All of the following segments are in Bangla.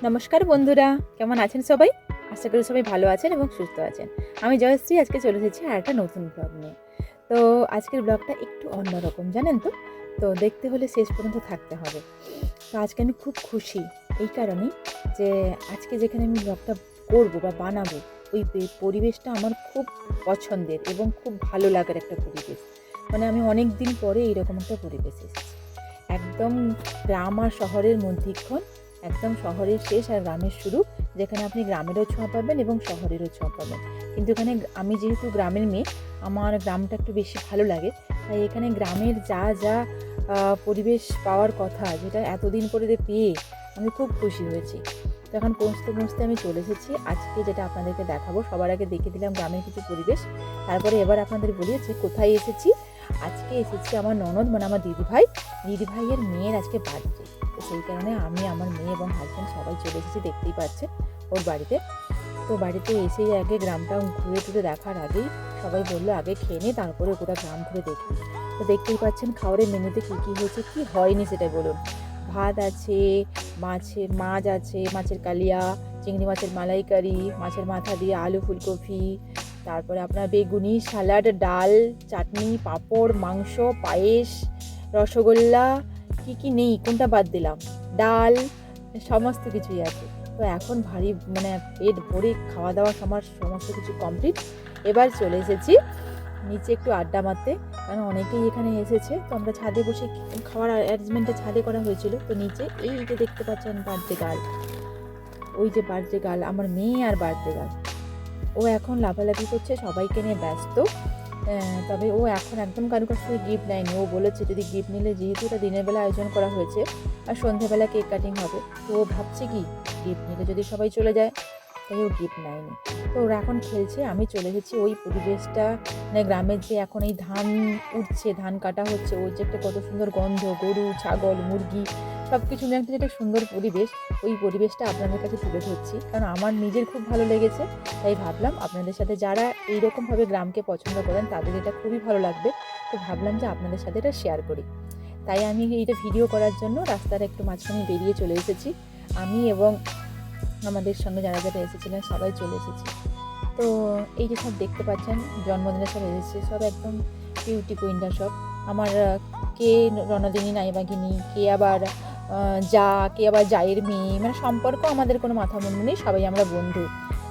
নমস্কার বন্ধুরা, কেমন আছেন সবাই? আশা করি সবাই ভালো আছেন এবং সুস্থ আছেন। আমি জয়শ্রী আজকে চলে এসেছি আর একটা নতুন ব্লগ নিয়ে। তো আজকের ব্লগটা একটু অন্যরকম, জানেন তো? তো দেখতে হলে শেষ পর্যন্ত থাকতে হবে। তো আজকে আমি খুব খুশি এই কারণেই যে আজকে যেখানে আমি ব্লগটা করব বা বানাবো, ওই পরিবেশটা আমার খুব পছন্দের এবং খুব ভালো লাগার একটা পরিবেশ। মানে আমি অনেক দিন পরে এইরকম একটা পরিবেশ এসেছি। একদম গ্রাম আর শহরের মধ্যিক্ষণ, একদম শহরের শেষ আর গ্রামের শুরু, যেখানে আপনি গ্রামেরও ছোঁয়া পাবেন এবং শহরেরও ছোঁয়া পাবেন। কিন্তু এখানে আমি যেহেতু গ্রামের মেয়ে, আমার গ্রামটা একটু বেশি ভালো লাগে। তাই এখানে গ্রামের যা যা পরিবেশ পাওয়ার কথা, যেটা এতদিন পরে পেয়ে আমি খুব খুশি হয়েছি। তো এখন পৌঁছতে পৌঁছতে আমি চলে এসেছি। আজকে যেটা আপনাদেরকে দেখাবো, সবার আগে দেখিয়ে দিলাম গ্রামের কিছু পরিবেশ, তারপরে এবার আপনাদের বলি যে কোথায় এসেছি। আজকে এসেছি আমার ননদ, মানে আমার দিদিভাইয়ের মেয়ের আজকে বার্থডে। তো সেই কারণে আমি, আমার মেয়ে এবং হাজব্যান্ড সবাই চলে এসেছি, দেখতেই পাচ্ছেন ওর বাড়িতে। তো বাড়িতে এসেই আগে গ্রামটা ঘুরে টুরে দেখার আগেই সবাই বললো আগে খেয়ে নে, তারপরে গোটা গ্রাম ঘুরে দেখবি। তো দেখতেই পাচ্ছেন খাবারের মেনুতে কী কী হয়েছে, কি হয়নি সেটা বলুন। ভাত আছে, মাছ আছে, মাছের কালিয়া, চিংড়ি মাছের মালাইকারি, মাছের মাথা দিয়ে আলু ফুলকপি, তারপরে আপনার বেগুনি, স্যালাড, ডাল, চাটনি, পাঁপড়, মাংস, পায়েস, রসগোল্লা, কি নেই কোনটা বাদ দিলাম, ডাল, সমস্ত কিছুই আছে। তো এখন ভারী মানে পেট ভরে খাওয়া দাওয়া আমার সমস্ত কিছু কমপ্লিট। এবার চলে এসেছি নিচে একটু আড্ডা মারতে, কারণ অনেকেই এখানে এসেছে। তো আমরা ছাদে বসে খাওয়ার অ্যারেঞ্জমেন্টটা ছাদে করা হয়েছিল। তো নিচে এই যে দেখতে পাচ্ছেন বার্থডে গার্ল, ওই যে বার্থডে গার্ল আমার মেয়ে আর বার্থডে গার্ল, ও এখন লাফালাফি করছে, সবাইকে নিয়ে ব্যস্ত। তবে ও এখন একদম কারো কাছ থেকে গিফট নেয়নি। ও বলেছে যদি গিফট নিলে, যেহেতু এটা দিনের বেলা আয়োজন করা হয়েছে আর সন্ধ্যাবেলা কেক কাটিং হবে, তো ও ভাবছে কি গিফট নিলে যদি সবাই চলে যায়, তাই ও গিফট নেয়নি। তো ওরা এখন খেলছে। আমি চলে এসেছি ওই পরিবেশটা, মানে গ্রামের যে এখন এই ধান উঠছে, ধান কাটা হচ্ছে, ওই যে একটা কত সুন্দর গন্ধ, গরু, ছাগল, মুরগি সব কিছু নিয়ে একটা যেটা সুন্দর পরিবেশ, ওই পরিবেশটা আপনাদের কাছে তুলে ধরছি, কারণ আমার নিজের খুব ভালো লেগেছে। তাই ভাবলাম আপনাদের সাথে, যারা এইরকমভাবে গ্রামকে পছন্দ করেন তাদের এটা খুবই ভালো লাগবে। তো ভাবলাম যে আপনাদের সাথে এটা শেয়ার করি। তাই আমি এইটা ভিডিও করার জন্য রাস্তার একটু মাঝখানে বেরিয়ে চলে এসেছি। আমি এবং আমাদের সঙ্গে যারা যারা এসেছিলেন সবাই চলে এসেছি। তো এই যে সব দেখতে পাচ্ছেন জন্মদিনে সব এসেছে, সব একদম কিউটি কুইন্ডা সব। আমার কে রণদিনী নাইবাগিনী, কে আবার কে আবার জায়ের মেয়ে, মানে সম্পর্ক আমাদের কোনো মাথা মুন্ডু নেই, সবাই আমরা বন্ধু,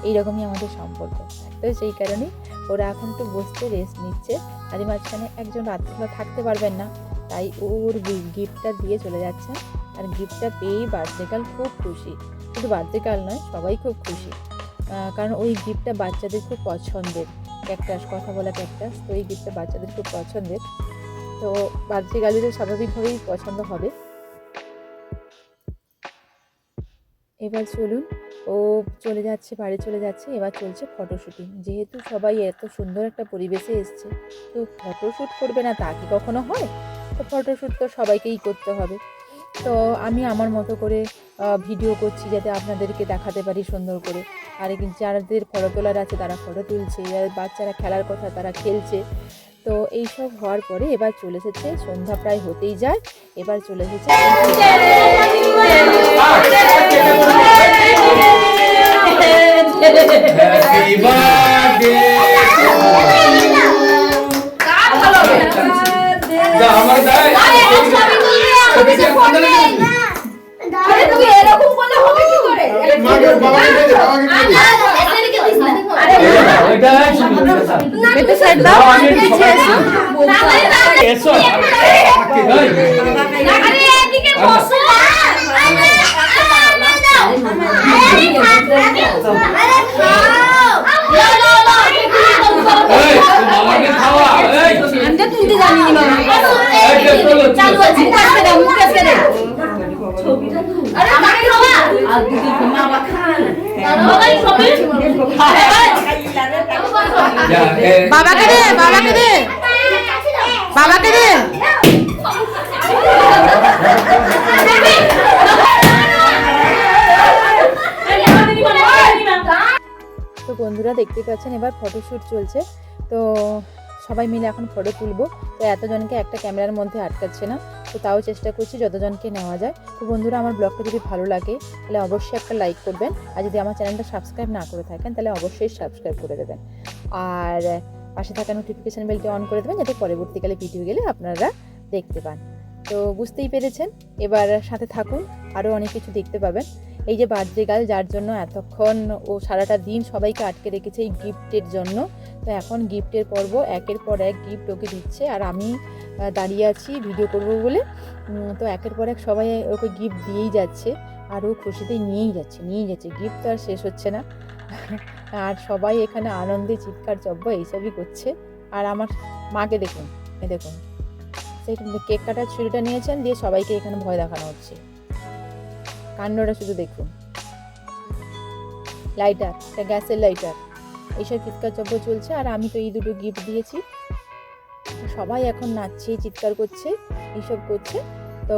এইরকমই আমাদের সম্পর্ক। তো সেই কারণেই ওরা এখন একটু বসতে রেস্ট নিচ্ছে। আর মাঝখানে একজন রাত্রিবেলা থাকতে পারবেন না, তাই ওর গিফটটা দিয়ে চলে যাচ্ছেন। আর গিফটটা পেয়েই বার্থডে গার্ল খুব খুশি। শুধু বার্থডে গার্ল নয়, সবাই খুব খুশি, কারণ ওই গিফটটা বাচ্চাদের খুব পছন্দের। ক্যাকটাস, কথা বলা ক্যাকটাস, তো এই গিফটটা বাচ্চাদের খুব পছন্দের। তো বার্থডে গার্লদের স্বাভাবিকভাবেই পছন্দ হবে। এবার চলুন, ও চলে যাচ্ছে, বাড়ি চলে যাচ্ছে। এবার চলছে ফটোশ্যুটিং। যেহেতু সবাই এত সুন্দর একটা পরিবেশে এসছে, তো ফটোশ্যুট করবে না তা কি কখনো হয়? তো ফটোশ্যুট তো সবাইকেই করতে হবে। তো আমি আমার মতো করে ভিডিও করছি, যাতে আপনাদেরকে দেখাতে পারি সুন্দর করে। আর যাদের ফটো তোলার আছে তারা ফটো তুলছে, যাদের বাচ্চারা খেলার কথা তারা খেলছে। তো এইসব হওয়ার পরে এবার চলে এসেছে, সন্ধ্যা প্রায় হতেই যায়, এবার চলে এসেছে বাবাকে দে, বাবাকে দে, বাবাকে দে। তো বন্ধুরা দেখতে পাচ্ছেন এবার ফটোশ্যুট চলছে। তো সবাই মিলে এখন ফটো তুলবো। তো এতজনকে একটা ক্যামেরার মধ্যে আটকাচ্ছে না, তো তাও চেষ্টা করছি যতজনকে নেওয়া যায়। তো বন্ধুরা, আমার ব্লগটা যদি ভালো লাগে তাহলে অবশ্যই একটা লাইক করবেন, আর যদি আমার চ্যানেলটা সাবস্ক্রাইব না করে থাকেন তাহলে অবশ্যই সাবস্ক্রাইব করে দেবেন, আর পাশে থাকা নোটিফিকেশান বেলটি অন করে দেবেন যাতে পরবর্তীকালে ভিডিও গেলে আপনারা দেখতে পান। তো বুঝতেই পেরেছেন, এবার সাথে থাকুন, আরও অনেক কিছু দেখতে পাবেন। এই যে বার্থডে গার্ল, যার জন্য এতক্ষণ ও সারাটা দিন সবাইকে আটকে রেখেছে এই গিফটের জন্য, তো এখন গিফটের পর্ব, একের পর এক গিফট ওকে দিচ্ছে, আর আমি দাঁড়িয়ে আছি ভিডিও করব বলে। তো একের পর এক সবাই ওকে গিফট দিয়েই যাচ্ছে, আর ও খুশিতে নিয়েই যাচ্ছে, গিফট তো আর শেষ হচ্ছে না। আর সবাই এখানে আনন্দে চিৎকার চব্বা এইসবই করছে। আর আমার মাকে দেখুন, দেখুন সেই কেক কাটার ছুরিটা নিয়েছেন, দিয়ে সবাইকে এখানে ভয় দেখানো হচ্ছে। কাণ্ডটা শুধু দেখুন, লাইটার, একটা গ্যাসের লাইটার, এইসব চিৎকার চব্য চলছে। আর আমি তো এই দুটো গিফট দিয়েছি, সবাই এখন নাচছে, চিৎকার করছে, এইসব করছে। তো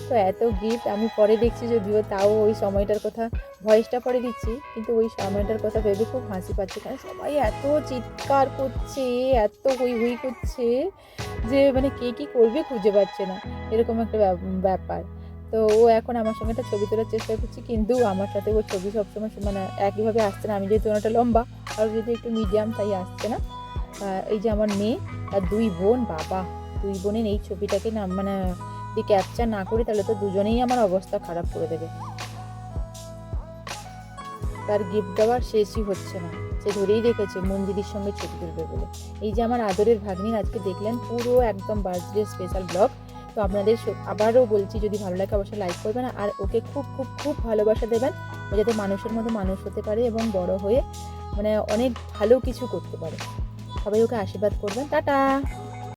তো এত গিফট আমি পরে দেখছি যদিও, তাও ওই সময়টার কথা, ভয়েসটা পরে দিচ্ছি, কিন্তু ওই সময়টার কথা ভেবে খুব হাসি পাচ্ছে, কারণ সবাই এত চিৎকার করছে, এত হই হই করছে যে মানে কে কী করবে খুঁজে পাচ্ছে না, এরকম একটা ব্যাপার। তো ও এখন আমার সঙ্গে একটা ছবি তোলার চেষ্টা করছে, কিন্তু আমার সাথে ও ছবি সবসময় মানে একইভাবে আসছে না। আমি যেহেতু ওনাটা লম্বা, আর যদি একটু মিডিয়াম, তাই আসছে না। এই যে আমার মেয়ে আর দুই বোন, বাবা, দুই বোনের এই ছবিটাকে না মানে যদি ক্যাপচার না করি তাহলে তো দুজনেই আমার অবস্থা খারাপ করে দেবে। তার গিফট দেওয়ার শেষই হচ্ছে না, সে ধরেই রেখেছে মঞ্জিদির সঙ্গে ছবি তুলবে বলে। এই যে আমার আদরের ভাগ্নির আজকে দেখলেন পুরো একদম বার্থডে স্পেশাল ব্লগ। তো আপনাদের আবারও বলছি, যদি ভালো লাগে অবশ্যই লাইক করবেন, আর ওকে খুব খুব খুব ভালোবাসা দেবেন, ও যাতে মানুষের মতো মানুষ হতে পারে এবং বড় হয়ে মানে অনেক ভালো কিছু করতে পারে। সবাই ওকে আশীর্বাদ করবেন। টাটা।